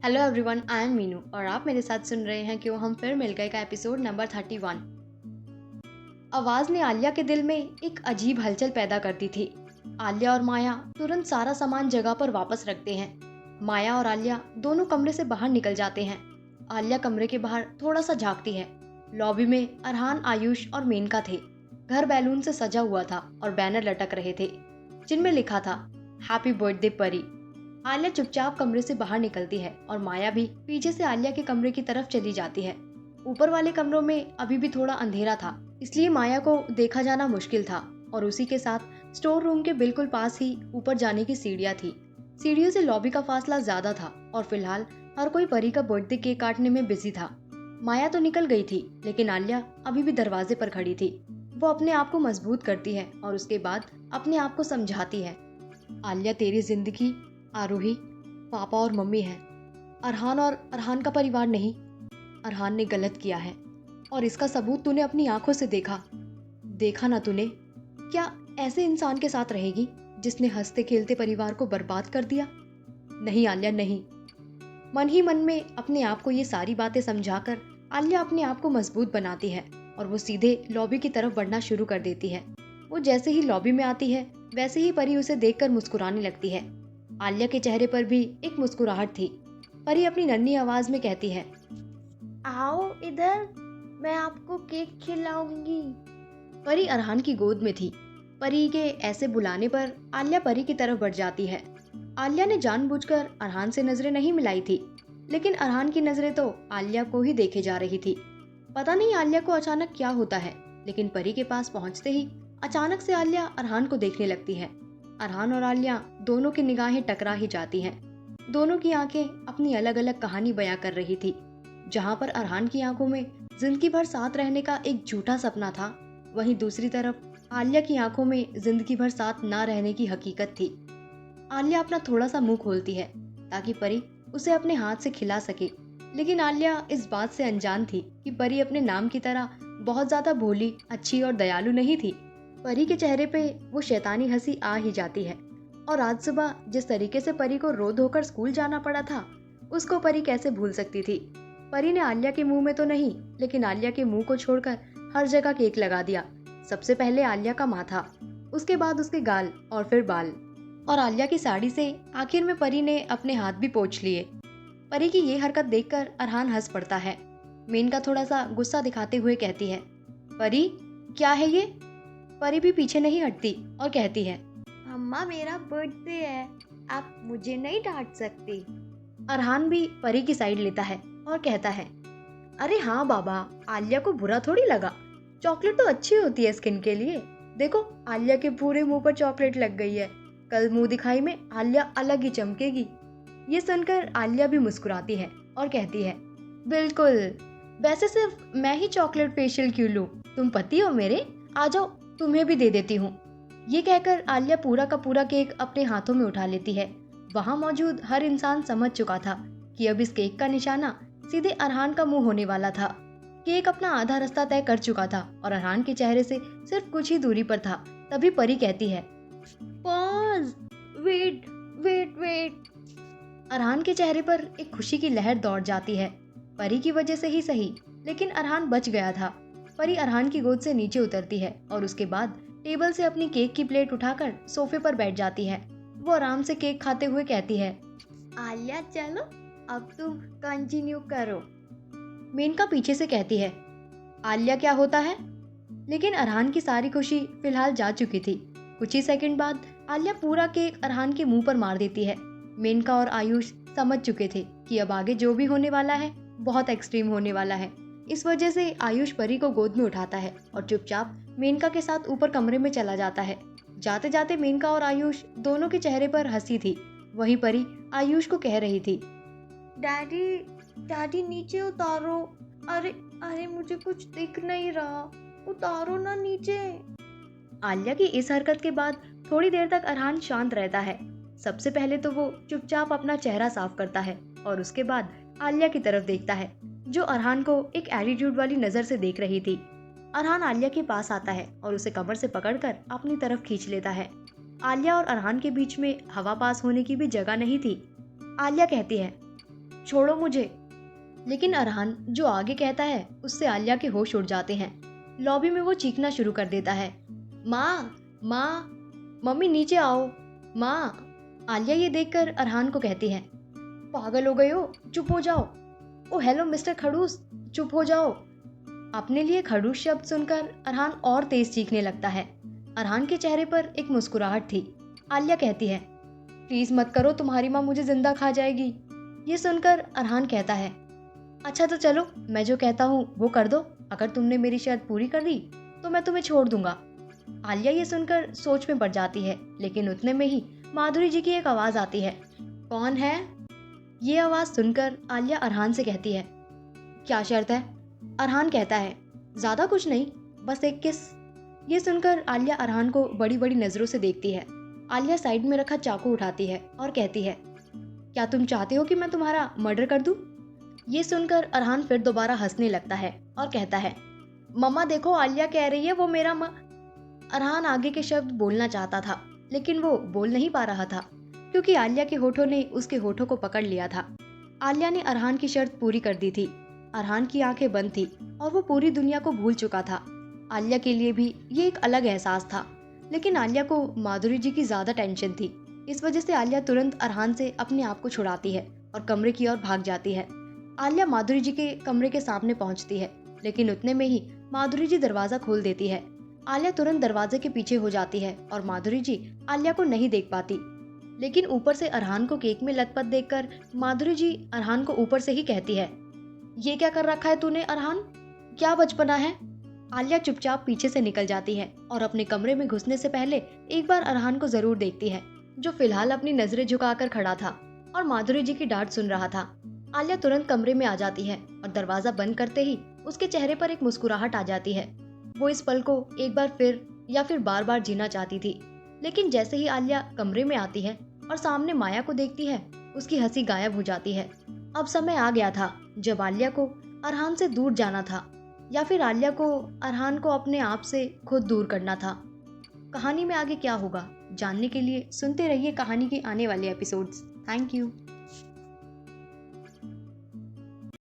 Hello everyone, I am Meenu और आप मेरे साथ सुन रहे हैं क्यों हम फिर मिल गए का एपिसोड नंबर 31। आवाज ने आलिया के दिल में एक अजीब हलचल पैदा कर दी थी। आलिया और माया तुरंत सारा सामान जगह पर वापस रखते हैं। माया और आलिया दोनों कमरे से बाहर निकल जाते हैं। आलिया कमरे के बाहर थोड़ा सा झांकती है। लॉबी में अरहान, आयुष और मेनका थे। घर बैलून से सजा हुआ था और बैनर लटक रहे थे जिनमें लिखा था हैप्पी बर्थडे परी। आलिया चुपचाप कमरे से बाहर निकलती है और माया भी पीछे से आलिया के कमरे की तरफ चली जाती है। ऊपर वाले कमरों में अभी भी थोड़ा अंधेरा था, इसलिए माया को देखा जाना मुश्किल था। और उसी के साथ स्टोर रूम के बिल्कुल पास ही ऊपर जाने की सीढ़ियाँ थी। सीढ़ियों से लॉबी का फासला ज्यादा था और फिलहाल हर कोई परी का बर्थडे केक काटने में बिजी था। माया तो निकल गई थी, लेकिन आलिया अभी भी दरवाजे पर खड़ी थी। वो अपने आप को मजबूत करती है और उसके बाद अपने आप को समझाती है, आलिया तेरी जिंदगी आरोही, पापा और मम्मी है, अरहान और अरहान का परिवार नहीं। अरहान ने गलत किया है और इसका सबूत तूने अपनी आंखों से देखा। देखा ना तूने? क्या ऐसे इंसान के साथ रहेगी जिसने हंसते खेलते परिवार को बर्बाद कर दिया? नहीं आलिया, नहीं। मन ही मन में अपने आप को ये सारी बातें समझाकर आलिया अपने आप को मजबूत बनाती है और वो सीधे लॉबी की तरफ बढ़ना शुरू कर देती है। वो जैसे ही लॉबी में आती है वैसे ही परी उसे देखकर मुस्कुराने लगती है। आलिया के चेहरे पर भी एक मुस्कुराहट थी। परी अपनी नन्ही आवाज में कहती है, आओ इधर, मैं आपको केक खिलाऊंगी। परी अरहान की गोद में थी। परी के ऐसे बुलाने पर आलिया परी की तरफ बढ़ जाती है। आलिया ने जानबूझकर अरहान से नजरें नहीं मिलाई थी, लेकिन अरहान की नजरें तो आलिया को ही देखे जा रही थी। पता नहीं आलिया को अचानक क्या होता है, लेकिन परी के पास पहुंचते ही अचानक से आलिया अरहान को देखने लगती है। अरहान और आलिया दोनों की निगाहें टकरा ही जाती हैं। दोनों की आंखें अपनी अलग अलग कहानी बयां कर रही थी। जहां पर अरहान की आंखों में जिंदगी भर साथ रहने का एक झूठा सपना था, वहीं दूसरी तरफ आलिया की आंखों में जिंदगी भर साथ ना रहने की हकीकत थी। आलिया अपना थोड़ा सा मुंह खोलती है ताकि परी उसे अपने हाथ से खिला सके, लेकिन आलिया इस बात से अनजान थी कि परी अपने नाम की तरह बहुत ज्यादा भोली, अच्छी और दयालु नहीं थी। परी के चेहरे पे वो शैतानी हंसी आ ही जाती है। और आज सुबह जिस तरीके से परी को रो धोकर स्कूल जाना पड़ा था, उसको परी कैसे भूल सकती थी। परी ने आलिया के मुंह में तो नहीं, लेकिन आलिया के मुंह को छोड़कर हर जगह केक लगा दिया। सबसे पहले आलिया का माथा, उसके बाद उसके गाल और फिर बाल। और आलिया की साड़ी से आखिर में परी ने अपने हाथ भी पोंछ लिए। परी की ये हरकत देखकर अरहान हंस पड़ता है। मेनका थोड़ा सा गुस्सा दिखाते हुए कहती है, परी क्या है ये? परी भी पीछे नहीं हटती और कहती है, अम्मा मेरा बर्थडे है, आप मुझे नहीं डांट सकती। अरहान भी परी की साइड लेता है और कहता है, अरे हाँ बाबा, आलिया को बुरा थोड़ी लगा। चॉकलेट तो अच्छी होती है स्किन के लिए। देखो आलिया के पूरे मुंह पर चॉकलेट लग गई है। कल मुंह दिखाई में आलिया अलग ही चमकेगी। ये सुनकर आलिया भी मुस्कुराती है और कहती है, बिल्कुल, वैसे सिर्फ मैं ही चॉकलेट फेशियल क्यों लूं? तुम पति हो मेरे, आ जाओ तुम्हें भी दे देती हूँ। ये कहकर आलिया पूरा का पूरा केक अपने हाथों में उठा लेती है। वहाँ मौजूद हर इंसान समझ चुका था कि अब इस केक का निशाना सीधे अरहान का मुंह होने वाला था। केक अपना आधा रास्ता तय कर चुका था और अरहान के चेहरे से सिर्फ कुछ ही दूरी पर था। तभी परी कहती है, pause, wait wait wait. Arhan के चेहरे पर एक खुशी की लहर दौड़ जाती है। परी की वजह से ही सही, लेकिन अरहान बच गया था। परी अरहान की गोद से नीचे उतरती है और उसके बाद टेबल से अपनी केक की प्लेट उठाकर सोफे पर बैठ जाती है। वो आराम से केक खाते हुए कहती है, आलिया चलो, अब तुम कंटिन्यू करो। मेनका पीछे से कहती है, आलिया क्या होता है? लेकिन अरहान की सारी खुशी फिलहाल जा चुकी थी। कुछ ही सेकंड बाद आलिया पूरा केक अरहान के मुंह पर मार देती है। मेनका और आयुष समझ चुके थे कि अब आगे जो भी होने वाला है बहुत एक्सट्रीम होने वाला है। इस वजह से आयुष परी को गोद में उठाता है और चुपचाप मेनका के साथ ऊपर कमरे में चला जाता है। जाते जाते मेनका और आयुष दोनों के चेहरे पर हंसी थी। वहीं परी आयुष को कह रही थी, डैडी डैडी नीचे उतारो। अरे अरे मुझे कुछ दिख नहीं रहा, उतारो ना नीचे। आलिया की इस हरकत के बाद थोड़ी देर तक अरहान शांत रहता है। सबसे पहले तो वो चुपचाप अपना चेहरा साफ करता है और उसके बाद आलिया की तरफ देखता है, जो अरहान को एक एटीट्यूड वाली नजर से देख रही थी। अरहान आलिया के पास आता है और उसे कमर से पकड़कर अपनी तरफ खींच लेता है। आलिया और अरहान के बीच में हवा पास होने की भी जगह नहीं थी। आलिया कहती है, छोड़ो मुझे। लेकिन अरहान जो आगे कहता है उससे आलिया के होश उड़ जाते हैं। लॉबी में वो चीखना शुरू कर देता है, माँ माँ, मम्मी नीचे आओ, माँ। आलिया ये देखकर अरहान को कहती है, पागल हो गए हो, चुप हो जाओ। ओ हेलो मिस्टर खड़ूस, चुप हो जाओ। अपने लिए खड़ूस शब्द सुनकर अरहान और तेज चीखने लगता है। अरहान के चेहरे पर एक मुस्कुराहट थी। आलिया कहती है, प्लीज मत करो, तुम्हारी माँ मुझे जिंदा खा जाएगी। ये सुनकर अरहान कहता है, अच्छा तो चलो, मैं जो कहता हूँ वो कर दो। अगर तुमने मेरी शर्त पूरी कर दी तो मैं तुम्हें छोड़ दूंगा। आलिया ये सुनकर सोच में पड़ जाती है, लेकिन उतने में ही माधुरी जी की एक आवाज आती है, कौन है? ये आवाज सुनकर आलिया अरहान से कहती है, क्या शर्त है? अरहान कहता है, ज्यादा कुछ नहीं, बस एक किस। ये सुनकर आलिया अरहान को बड़ी बड़ी नजरों से देखती है। आलिया साइड में रखा चाकू उठाती है और कहती है, क्या तुम चाहते हो कि मैं तुम्हारा मर्डर कर दूं? ये सुनकर अरहान फिर दोबारा हंसने लगता है और कहता है, मम्मा देखो, आलिया कह रही है वो मेरा अरहान आगे के शब्द बोलना चाहता था, लेकिन वो बोल नहीं पा रहा था क्योंकि आलिया के होठों ने उसके होठों को पकड़ लिया था। आलिया ने अरहान की शर्त पूरी कर दी थी। अरहान की आंखें बंद थी और वो पूरी दुनिया को भूल चुका था। आलिया के लिए भी ये एक अलग एहसास था, लेकिन आलिया को माधुरी जी की ज्यादा टेंशन थी। इस वजह से आलिया तुरंत अरहान से अपने आप को छुड़ाती है और कमरे की ओर भाग जाती है। आलिया माधुरी जी के कमरे के सामने पहुंचती है, लेकिन उतने में ही माधुरी जी दरवाजा खोल देती है। आलिया तुरंत दरवाजे के पीछे हो जाती है और माधुरी जी आलिया को नहीं देख पाती। लेकिन ऊपर से अरहान को केक में लथपथ देखकर माधुरी जी अरहान को ऊपर से ही कहती है, ये क्या कर रखा है तूने अरहान, क्या बचपना है? आलिया चुपचाप पीछे से निकल जाती है और अपने कमरे में घुसने से पहले एक बार अरहान को जरूर देखती है, जो फिलहाल अपनी नजरें झुकाकर खड़ा था और माधुरी जी की डांट सुन रहा था। आलिया तुरंत कमरे में आ जाती है और दरवाजा बंद करते ही उसके चेहरे पर एक मुस्कुराहट आ जाती है। वो इस पल को एक बार फिर या फिर बार बार जीना चाहती थी, लेकिन जैसे ही आलिया कमरे में आती है और सामने माया को देखती है, उसकी हंसी गायब हो जाती है। अब समय आ गया था जब आलिया को अरहान से दूर जाना था, या फिर आलिया को अरहान को अपने आप से खुद दूर करना था। कहानी में आगे क्या होगा जानने के लिए सुनते रहिए कहानी के आने वाले एपिसोड्स। Thank you.